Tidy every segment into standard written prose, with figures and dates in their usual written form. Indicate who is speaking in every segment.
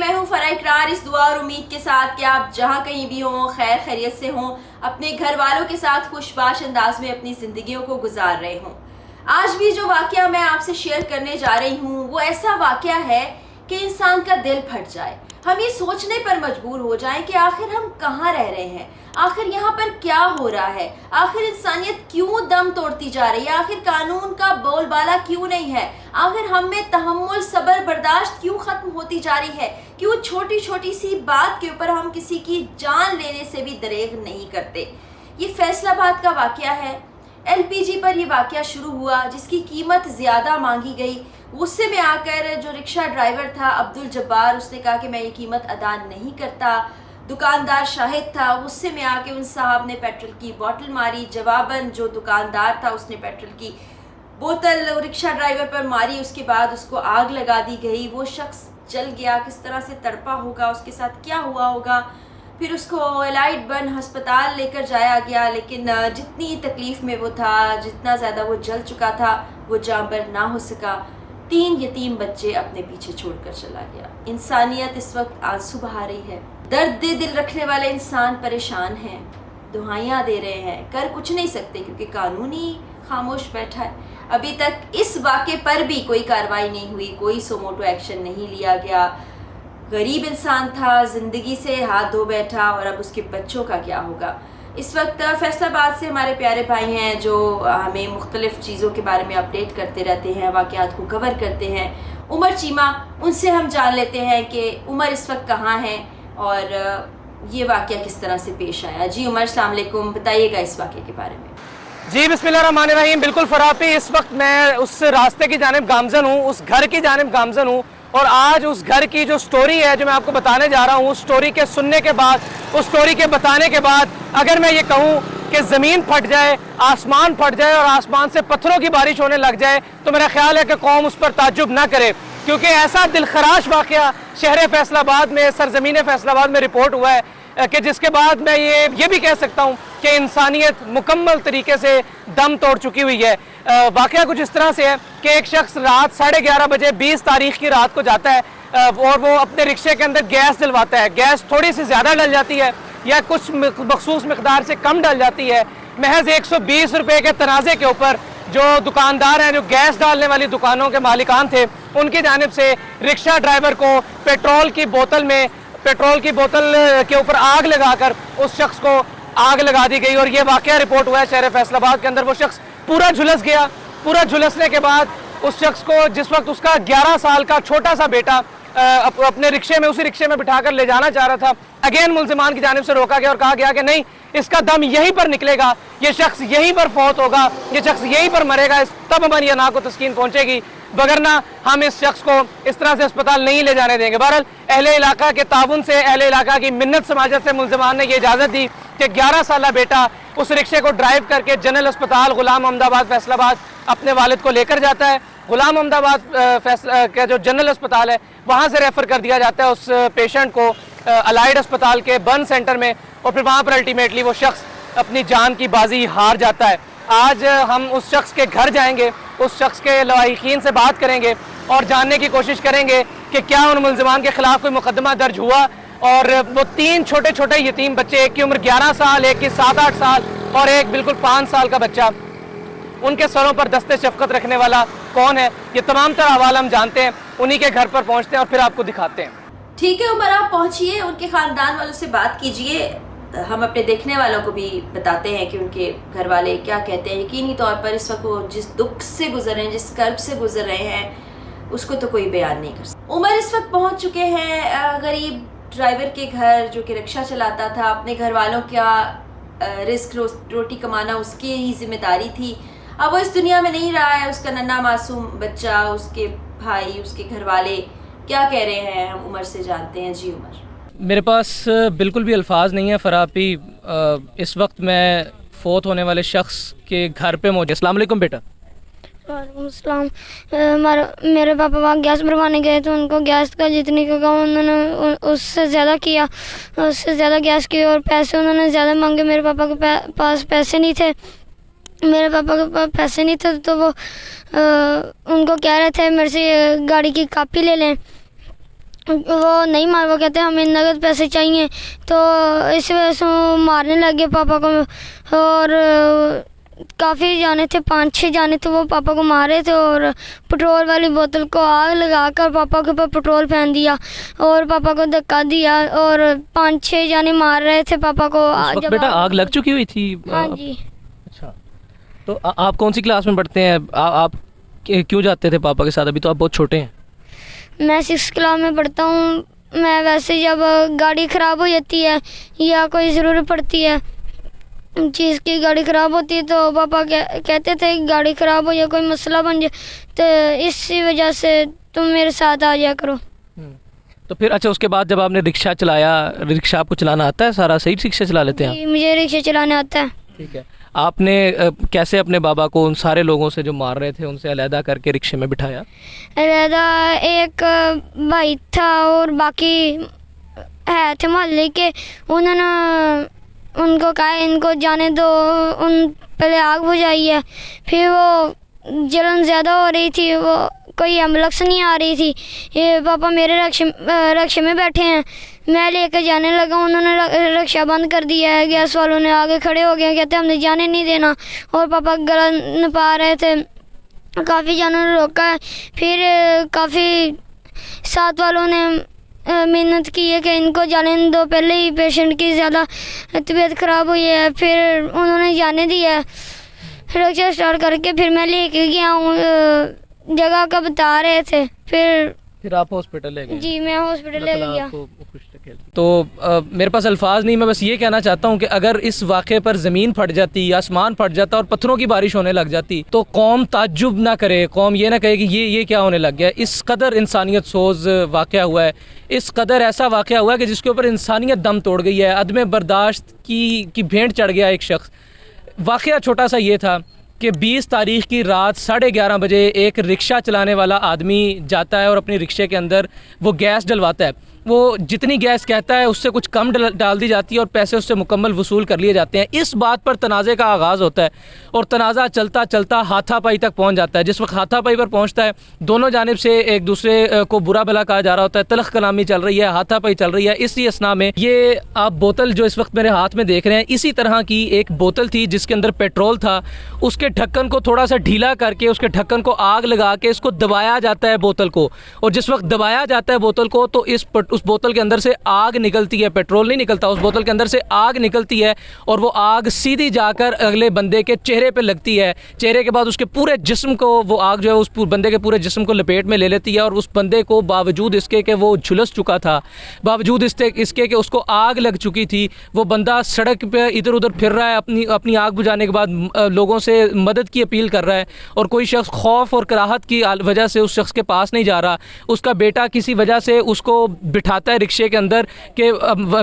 Speaker 1: मैं हूँ फराह इकरार, इस दुआ और उम्मीद के साथ कि आप जहाँ कहीं भी हों, खैर खैरियत से हों, अपने घर वालों के साथ खुशबाश अंदाज में अपनी ज़िंदगियों को गुजार रहे हों। आज भी जो वाक़या मैं आपसे शेयर करने जा रही हूँ वो ऐसा वाक़या है कि इंसान का दिल फट जाए। हम ये सोचने पर मजबूर हो जाएं कि आखिर हम कहाँ रह रहे हैं, आखिर यहाँ पर क्या हो रहा है, आखिर इंसानियत क्यों दम तोड़ती जा रही है, आखिर कानून का बोलबाला क्यों नहीं है, आखिर हम में तहम्मुल सब्र बर्दाश्त क्यों ख़त्म होती जा रही है, क्यों छोटी छोटी सी बात के ऊपर हम किसी की जान लेने से भी दरेग नहीं करते। ये फैसलाबाद का वाक़या है। LPG पर यह वाक़या शुरू हुआ, जिसकी कीमत ज़्यादा मांगी गई। गुस्से में आकर जो रिक्शा ड्राइवर था अब्दुल जब्बार, उसने कहा कि मैं ये कीमत अदा नहीं करता। दुकानदार शाहिद था, गुस्से में आके उन साहब ने पेट्रोल की बोतल मारी। जवाबन जो दुकानदार था उसने पेट्रोल की बोतल रिक्शा ड्राइवर पर मारी। उसके बाद उसको आग लगा दी गई। वो शख्स जल गया, किस तरह से तड़पा होगा, उसके साथ क्या हुआ होगा। फिर उसको एलाइट बन हस्पताल लेकर जाया गया, लेकिन जितनी तकलीफ़ में वो था, जितना ज़्यादा वो जल चुका था, वो जांबर ना हो सका। 3 यतीम बच्चे अपने पीछे छोड़कर चला गया। इंसानियत इस वक्त आंसू बहा रही है। दर्द दिल रखने वाले इंसान परेशान हैं, दुहाइयाँ दे रहे हैं, कर कुछ नहीं सकते क्योंकि कानून ही खामोश बैठा है। अभी तक इस वाक़े पर भी कोई कार्रवाई नहीं हुई, कोई सोमोटो एक्शन नहीं लिया गया। गरीब इंसान था, ज़िंदगी से हाथ धो बैठा, और अब उसके बच्चों का क्या होगा। इस वक्त फैसलाबाद से हमारे प्यारे भाई हैं जो हमें मुख्तलिफ़ चीज़ों के बारे में अपडेट करते रहते हैं, वाक़यात को कवर करते हैं। उमर चीमा, उनसे हम जान लेते हैं कि उमर इस वक्त कहाँ हैं और ये वाक़या किस तरह से पेश आया। जी उमर, अस्सलाम वालेकुम, बताइएगा इस वाक़े के बारे में।
Speaker 2: जी बिस्मिल्लाहिर्रहमानिर्रहीम। बिल्कुल फरापी, इस वक्त मैं उस रास्ते की जानिब गामज़न हूँ, उस घर की जानिब गामज़न हूँ, और आज उस घर की जो स्टोरी है जो मैं आपको बताने जा रहा हूँ, उस स्टोरी के सुनने के बाद, उस स्टोरी के बताने के बाद अगर मैं ये कहूँ कि ज़मीन फट जाए, आसमान फट जाए और आसमान से पत्थरों की बारिश होने लग जाए, तो मेरा ख्याल है कि कौम उस पर ताज्जुब ना करे, क्योंकि ऐसा दिलखराश वाक़या शहर फैसलाबाद में, सरज़मीन फैसलाबाद में रिपोर्ट हुआ है कि जिसके बाद मैं ये भी कह सकता हूँ कि इंसानियत मुकम्मल तरीके से दम तोड़ चुकी हुई है। वाक़या कुछ इस तरह से है कि एक शख्स रात 11:30 बजे 20 तारीख की रात को जाता है और वो अपने रिक्शे के अंदर गैस डलवाता है। गैस थोड़ी सी ज़्यादा डल जाती है या कुछ मखसूस मकदार से कम डल जाती है। महज 120 रुपये के तनाज़े के ऊपर जो दुकानदार हैं, जो गैस डालने वाली दुकानों के मालिकान थे, उनकी जानिब से रिक्शा ड्राइवर को पेट्रोल की बोतल के ऊपर आग लगाकर उस शख्स को आग लगा दी गई। और ये वाक़या रिपोर्ट हुआ है शहर फैसलाबाद के अंदर। वो शख्स पूरा झुलस गया। पूरा झुलसने के बाद उस शख्स को, जिस वक्त उसका 11 साल का छोटा सा बेटा अपने रिक्शे में, उसी रिक्शे में बिठाकर ले जाना चाह रहा था, अगेन मुल्जिमान की जानिब से रोका गया और कहा गया कि नहीं, इसका दम यहीं पर निकलेगा, ये शख्स यहीं पर फौत होगा, ये शख्स यहीं पर मरेगा, तब हमारी अना को तस्कीन पहुंचेगी, वगरना हम इस शख्स को इस तरह से अस्पताल नहीं ले जाने देंगे। बहरहाल अहले इलाका के ताउन से, अहले इलाका की मिन्नत समाजत से मुल्जिमान ने ये इजाज़त दी कि 11 साल बेटा उस रिक्शे को ड्राइव करके जनरल अस्पताल गुलाम अहमदाबाद फैसलाबाद अपने वालिद को लेकर जाता है। गुलाम अहमदाबाद का जो जनरल अस्पताल है, वहाँ से रेफ़र कर दिया जाता है उस पेशेंट को अलाइड अस्पताल के बर्न सेंटर में, और फिर वहाँ पर अल्टीमेटली वो शख्स अपनी जान की बाजी हार जाता है। आज हम उस शख्स के घर जाएंगे, उस शख्स के लवाहिकीन से बात करेंगे और जानने की कोशिश करेंगे कि क्या उन मुल्जिमान के ख़िलाफ़ कोई मुकदमा दर्ज हुआ। और वो 3 छोटे छोटे यतीम बच्चे, एक की उम्र 11 साल, एक की 7-8 साल और एक बिल्कुल 5 साल का बच्चा, उनके सरों पर दस्ते शफ़क़त रखने वाला कौन है, ये तमाम तरह हवाला हम जानते हैं। उन्हीं के घर पर पहुँचते हैं और फिर आपको दिखाते हैं।
Speaker 1: ठीक है उमर, आप पहुँचिए, उनके ख़ानदान वालों से बात कीजिए। हम अपने देखने वालों को भी बताते हैं कि उनके घर वाले क्या कहते हैं। यकीनी तौर पर इस वक्त वो जिस दुख से गुजर रहे हैं, जिस कर्ब से गुजर रहे हैं, उसको तो कोई बयान नहीं कर सकता। उमर इस वक्त पहुंच चुके हैं गरीब ड्राइवर के घर, जो कि रिक्शा चलाता था। अपने घर वालों का रिस्क रोटी कमाना उसकी ही जिम्मेदारी थी। अब वो इस दुनिया में नहीं रहा है। उसका नन्हा मासूम बच्चा, उसके भाई, उसके घर वाले क्या कह रहे हैं, हम उमर से जानते हैं। जी उमर।
Speaker 2: मेरे पास बिल्कुल भी अल्फाज नहीं है फरापी। इस वक्त मैं फ़ौत होने वाले शख्स के घर पे मौजूद। अस्सलाम वालेकुम बेटा।
Speaker 3: वालेकुम अस्सलाम। मेरे पापा वहाँ गैस भरवाने गए तो उनको गैस का जितनी का कहा उन्होंने उससे ज़्यादा किया, उससे ज़्यादा गैस की, और पैसे उन्होंने ज़्यादा मांगे। मेरे पापा के पास पैसे नहीं थे, मेरे पापा के पास पैसे नहीं थे, तो वो उनको कह रहे थे मेरे से गाड़ी की कापी ले लें। वो नहीं मार, वो कहते हमें नगद पैसे चाहिए, तो इस वजह से वो मारने लगे पापा को। और काफ़ी जाने थे, 5-6 जाने थे, वो पापा को मारे थे और पेट्रोल वाली बोतल को आग लगाकर पापा के ऊपर पेट्रोल फेंक दिया और पापा को धक्का दिया और 5-6 जाने मार रहे थे पापा को।
Speaker 2: उस वक्त बेटा आग लग चुकी हुई थी?
Speaker 3: हाँ जी।
Speaker 2: अच्छा, तो आप कौन सी क्लास में पढ़ते हैं? आप क्यों जाते थे पापा के साथ? अभी तो आप बहुत छोटे हैं।
Speaker 3: मैं 6th क्लास में पढ़ता हूँ। मैं वैसे जब गाड़ी ख़राब हो जाती है या कोई ज़रूरत पड़ती है चीज़ की, गाड़ी ख़राब होती है, तो पापा कहते थे गाड़ी ख़राब हो या कोई मसला बन जाए तो इसी वजह से तुम मेरे साथ आ जाया करो।
Speaker 2: तो फिर अच्छा, उसके बाद जब आपने रिक्शा चलाया, रिक्शा आपको चलाना आता है? सारा सही रिक्शा चला लेते हैं?
Speaker 3: मुझे रिक्शा चलाने आता है।
Speaker 2: ठीक है। आपने कैसे अपने बाबा को उन सारे लोगों से जो मार रहे थे उनसे अलहदा करके रिक्शे में बिठाया?
Speaker 3: अलहदा एक भाई था और बाकी है थे मोहल्ले के, उन्होंने उनको कहा इनको जाने दो, उन पहले आग बुझाई है। फिर वो जलन ज़्यादा हो रही थी, वो कोई एम्बुलेंस नहीं आ रही थी। ये पापा मेरे रक्शे में बैठे हैं, मैं लेकर जाने लगा, उन्होंने रक्षा बंद कर दिया है। गैस वालों ने आगे खड़े हो गए, कहते हमने जाने नहीं देना, और पापा गला नपा रहे थे। काफ़ी जानों ने रोका है। फिर काफ़ी साथ वालों ने मेहनत की है कि इनको जाने दो, पहले ही पेशेंट की ज़्यादा तबीयत ख़राब हुई है। फिर उन्होंने जाने दिया रक्षा स्टार्ट करके। फिर मैं लेके गया हूँ, जगह का बता रहे थे। फिर
Speaker 2: आप हॉस्पिटल ले गए?
Speaker 3: जी, मैं हॉस्पिटल ले गया।
Speaker 2: तो मेरे पास अल्फाज नहीं, मैं बस ये कहना चाहता हूँ कि अगर इस वाक़े पर ज़मीन फट जाती, आसमान फट जाता और पत्थरों की बारिश होने लग जाती तो कौम ताज्जुब ना करे, कौम ये ना कहे कि ये क्या होने लग गया। इस कदर इंसानियत सोज वाक़या हुआ है, इस कदर ऐसा वाक़या हुआ है कि जिसके ऊपर इंसानियत दम तोड़ गई है। अदम बर्दाश्त की भेंट चढ़ गया एक शख्स। वाक़या छोटा सा ये था कि 20 तारीख की रात 11:30 बजे एक रिक्शा चलाने वाला आदमी जाता है और अपनी रिक्शे के अंदर वो गैस डलवाता है। वो जितनी गैस कहता है उससे कुछ कम डाल दी जाती है और पैसे उससे मुकम्मल वसूल कर लिए जाते हैं। इस बात पर तनाज़े का आगाज़ होता है और तनाज़ा चलता चलता हाथापाई तक पहुंच जाता है। जिस वक्त हाथापाई पर पहुंचता है, दोनों जानिब से एक दूसरे को बुरा भला कहा जा रहा होता है, तलख कलामी चल रही है, हाथापाई चल रही है। इसी असना में ये आप बोतल जो इस वक्त मेरे हाथ में देख रहे हैं, इसी तरह की एक बोतल थी जिसके अंदर पेट्रोल था। उसके ढक्कन को थोड़ा सा ढीला करके उसके ढक्कन को आग लगा के इसको दबाया जाता है बोतल को, और जिस वक्त दबाया जाता है बोतल को तो उस बोतल के अंदर से आग निकलती है। पेट्रोल नहीं निकलता, उस बोतल के अंदर से आग निकलती है और वो आग सीधी जाकर अगले बंदे के चेहरे पे लगती है। चेहरे के बाद उसके पूरे जिस्म को वो आग जो है उस बंदे के पूरे जिस्म को लपेट में ले लेती है और उस बंदे को बावजूद इसके कि वो झुलस चुका था, बावजूद इसके कि उसको आग लग चुकी थी, वो बंदा सड़क पे इधर उधर फिर रहा है। अपनी आग बुझाने के बाद लोगों से मदद की अपील कर रहा है और कोई शख्स खौफ और कराहत की वजह से उस शख्स के पास नहीं जा रहा। उसका बेटा किसी वजह से उसको बिठाता है रिक्शे के अंदर कि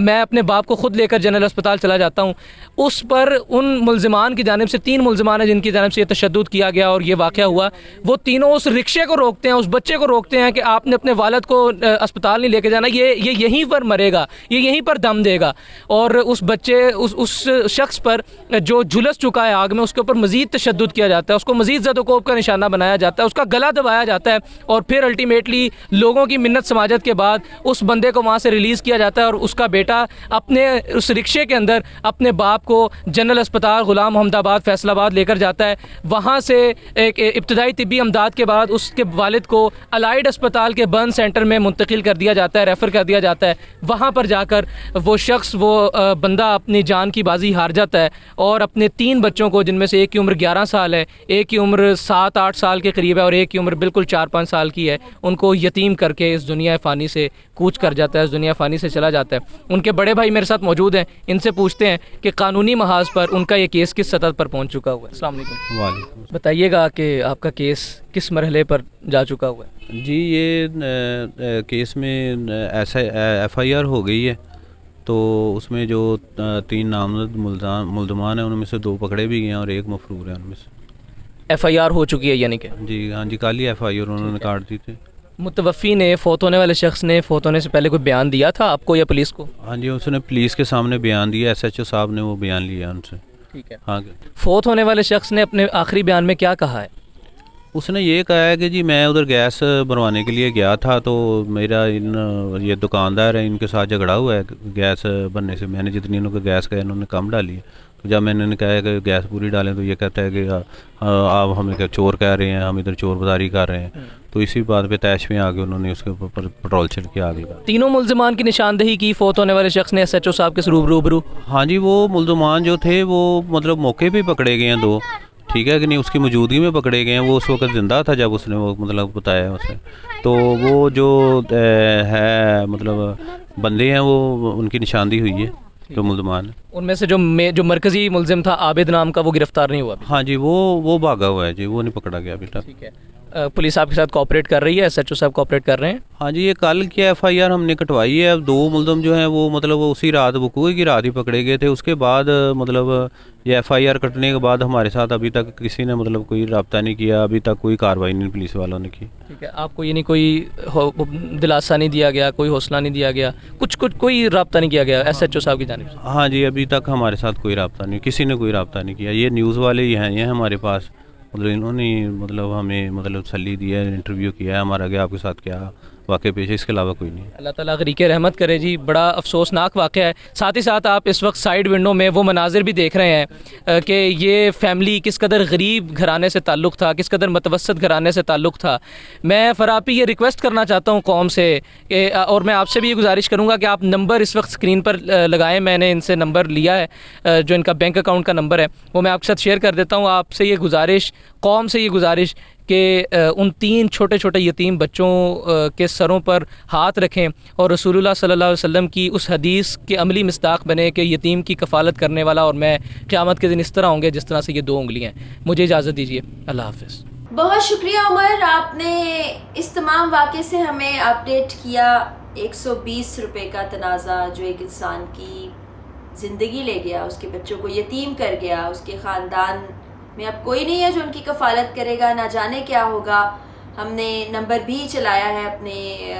Speaker 2: मैं अपने बाप को खुद लेकर जनरल अस्पताल चला जाता हूँ। उस पर उन मुल्ज़िमान की जानिब से 3 मुल्ज़िमान हैं जिनकी जानिब से ये तशद्दुद किया गया और ये वाक़या हुआ। वो तीनों उस रिक्शे को रोकते हैं, उस बच्चे को रोकते हैं कि आपने अपने वालिद को अस्पताल नहीं लेके जाना, ये यहीं पर मरेगा, ये यहीं पर दम देगा। और उस बच्चे उस शख्स पर जो झुलस चुका है आग में, उसके ऊपर मज़ीद तशद्दुद किया जाता है, उसको मज़ीद ज़द-ओ-कोब का निशाना बनाया जाता है, उसका गला दबाया जाता है और फिर अल्टीमेटली लोगों की मिन्नत समाजत के बाद उस बंदे को वहाँ से रिलीज़ किया जाता है और उसका बेटा अपने उस रिक्शे के अंदर अपने बाप को जनरल अस्पताल गुलाम मोहम्मदाबाद फैसलाबाद लेकर जाता है। वहाँ से एक इब्तदाई तिब्बी अमदाद के बाद उसके वालिद को अलाइड अस्पताल के बर्न सेंटर में मुंतकिल कर दिया जाता है, रेफ़र कर दिया जाता है। वहाँ पर जाकर वो शख्स बंदा अपनी जान की बाजी हार जाता है और अपने 3 बच्चों को, जिनमें से एक की उम्र 11 साल है, एक की उम्र 7-8 साल के करीब है और एक की उम्र बिल्कुल 4-5 साल की है, उनको यतीम करके इस दुनिया फ़ानी से कूच कर जाता है, इस दुनिया फ़ानी से चला जाता है। उनके बड़े भाई मेरे साथ मौजूद हैं, इनसे पूछते हैं कि कानूनी महाज पर उनका ये केस किस सतह पर पहुंच चुका हुआ है। अस्सलाम वालेकुम।
Speaker 4: वालेकुम।
Speaker 2: बताइएगा कि आपका केस किस मरहले पर जा चुका हुआ है?
Speaker 4: जी, ये केस में ऐसा FIR हो गई है, तो उसमें जो 3 नामजद मुल्ज़मान हैं उनमें से 2 पकड़े भी गए हैं और 1 मफरूर है उनमें से।
Speaker 2: FIR हो चुकी है यानी कि?
Speaker 4: जी हाँ जी, कल ही FIR उन्होंने काट दी थी।
Speaker 2: मुतवफ़ी ने, फ़ौत होने वाले शख्स ने फ़ौत होने से पहले कोई बयान दिया था आपको या पुलिस को?
Speaker 4: हाँ जी, उसने पुलिस के सामने बयान दिया, SHO साहब ने वो बयान लिया उनसे।
Speaker 2: ठीक है।
Speaker 4: हाँ,
Speaker 2: फ़ौत होने वाले शख्स ने अपने आखिरी बयान में क्या कहा है?
Speaker 4: उसने ये कहा है कि जी मैं उधर गैस भरवाने के लिए गया था, तो मेरा ये दुकानदार है, इनके साथ झगड़ा हुआ है गैस भरने से। मैंने जितनी इनको गैस कहा इन्होंने कम डाली है। तो जब मैंने कहा है कि गैस पूरी डालें, तो ये कहता है कि आप हमें क्या चोर कह रहे हैं, हम इधर चोर बाजारी कर रहे हैं। तो इसी बात पे तैश में आके उन्होंने उसके ऊपर पेट्रोल छिड़क के आग लगा।
Speaker 2: तीनों मुल्जिमान की निशानदेही की फौत होने वाले शख्स ने SHO साहब के रूबरू।
Speaker 4: हाँ जी, वो मुल्जिमान जो थे वो मतलब मौके पे पकड़े गए हैं 2, ठीक है कि नहीं, उसकी मौजूदगी में पकड़े गए हैं। वो उस वक्त ज़िंदा था जब उसने वो मतलब बताया उसे। तो वो जो है मतलब बंदे हैं वो उनकी निशानदेही हुई है, जो मुल्जिमान है।
Speaker 2: उनमें से जो मरकजी मुल्जिम था आबिद नाम का, वो गिरफ्तार नहीं हुआ अभी?
Speaker 4: हाँ जी, वो भागा हुआ है जी, वो नहीं पकड़ा गया अभी तक।
Speaker 2: ठीक है। पुलिस आपके साथ कोऑपरेट कर रही है? SHO साहब कोऑपरेट कर रहे हैं?
Speaker 4: हाँ जी, ये कल की FIR हमने कटवाई है। अब 2 मुल्ज़िम जो हैं वो मतलब वो उसी रात वकूए की रात ही पकड़े गए थे। उसके बाद मतलब ये FIR कटने के बाद हमारे साथ अभी तक किसी ने मतलब कोई रब्ता नहीं किया, अभी तक कोई कार्रवाई नहीं पुलिस वालों ने की।
Speaker 2: ठीक है। आपको ये नहीं कोई दिलासा नहीं दिया गया, कोई हौसला नहीं दिया गया, कुछ कोई रब्ता नहीं किया गया SHO साहब की जानिब से?
Speaker 4: हाँ जी, अभी तक हमारे साथ कोई रब्ता नहीं, किसी ने कोई रब्ता नहीं किया। ये न्यूज़ वाले ही हैं, ये हमारे पास मतलब इन्होंने मतलब हमें मतलब तसल्ली दिया है, इंटरव्यू किया है हमारा कि आपके साथ क्या वाक़या पेश है, इसके अलावा कोई नहीं।
Speaker 2: अल्लाह ताला गरीक़ रहमत करे जी। बड़ा अफसोसनाक वाक़या है। साथ ही साथ आप इस वक्त साइड विंडो में वो मनाजिर भी देख रहे हैं कि ये फैमिली किस कदर गरीब घराने से ताल्लुक़ था, किस कदर मतवसत घराने से ताल्लुक़ था। मैं फ़रापी ये रिक्वेस्ट करना चाहता हूँ कौम से कि और मैं आपसे भी ये गुजारिश करूँगा कि आप नंबर इस वक्त स्क्रीन पर लगाएँ। मैंने इनसे नंबर लिया है, जो इनका बैंक अकाउंट का नंबर है वो मैं आपके साथ शेयर कर देता हूँ। आपसे ये गुजारिश, कौम से ये गुजारिश कि उन 3 छोटे छोटे यतीम बच्चों के सरों पर हाथ रखें और रसूलुल्लाह सल्लल्लाहु अलैहि वसल्लम की उस हदीस के अमली मिस्दाक बने कि यतीम की कफ़ालत करने वाला और मैं क़यामत के दिन इस तरह होंगे जिस तरह से ये 2 उंगलियाँ हैं। मुझे इजाज़त दीजिए, अल्लाह हाफ़िज़।
Speaker 1: बहुत शुक्रिया उमर, आपने इस तमाम वाक़े से हमें अपडेट किया। 120 रुपये का तनाज़ा जो एक इंसान की ज़िंदगी ले गया, उसके बच्चों को यतीम कर गया, उसके ख़ानदान में अब कोई नहीं है जो उनकी कफ़ालत करेगा, ना जाने क्या होगा। हमने नंबर भी चलाया है अपने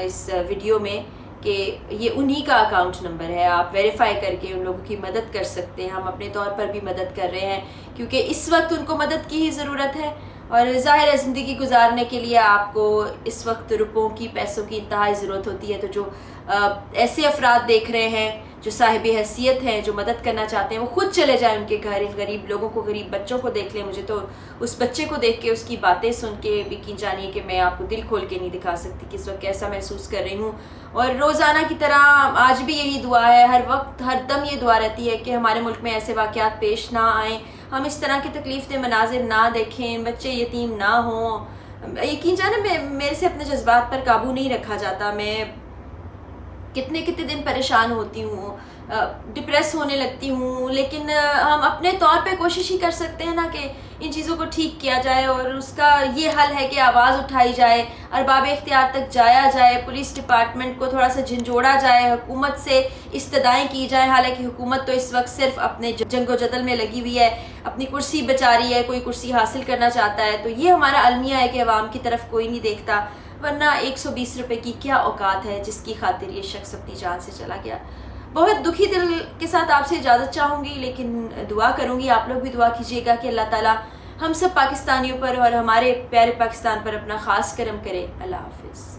Speaker 1: इस वीडियो में कि ये उन्हीं का अकाउंट नंबर है, आप वेरीफाई करके उन लोगों की मदद कर सकते हैं। हम अपने तौर पर भी मदद कर रहे हैं क्योंकि इस वक्त उनको मदद की ही ज़रूरत है और ज़ाहिर है ज़िंदगी गुजारने के लिए आपको इस वक्त रुपयों की, पैसों की इंतहाई ज़रूरत होती है। तो जो ऐसे अफराद देख रहे हैं जो साहिब हैसियत हैं, जो मदद करना चाहते हैं, वो खुद चले जाएं उनके घर, इन गरीब लोगों को, गरीब बच्चों को देख लें। मुझे तो उस बच्चे को देख के, उसकी बातें सुन के यकीन जानिए कि मैं आपको दिल खोल के नहीं दिखा सकती किस वक्त कैसा महसूस कर रही हूँ। और रोज़ाना की तरह आज भी यही दुआ है, हर वक्त हर दम ये दुआ रहती है कि हमारे मुल्क में ऐसे वाक़यात पेश ना आएँ, हम इस तरह की तकलीफ़ मनाजिर ना देखें, बच्चे यतीम ना हों। यकीन जाने मेरे से अपने जज्बात पर काबू नहीं रखा जाता। मैं कितने दिन परेशान होती हूँ, डिप्रेस होने लगती हूँ, लेकिन हम अपने तौर पे कोशिश ही कर सकते हैं ना कि इन चीज़ों को ठीक किया जाए और उसका ये हल है कि आवाज़ उठाई जाए, अरबाब इख्तियार तक जाया जाए, पुलिस डिपार्टमेंट को थोड़ा सा झंझोड़ा जाए, हुकूमत से इस्तदाएँ की जाए। हालांकि हुकूमत तो इस वक्त सिर्फ अपने जंगो जदल में लगी हुई है, अपनी कुर्सी बचा रही है, कोई कुर्सी हासिल करना चाहता है। तो ये हमारा अलमिया है कि अवाम की तरफ कोई नहीं देखता, वरना 120 रुपये की क्या औकात है जिसकी खातिर ये शख्स अपनी जान से चला गया। बहुत दुखी दिल के साथ आपसे इजाज़त चाहूँगी, लेकिन दुआ करूँगी आप लोग भी दुआ कीजिएगा कि अल्लाह ताला हम सब पाकिस्तानियों पर और हमारे प्यारे पाकिस्तान पर अपना ख़ास करम करे। अल्लाह हाफ़िज़।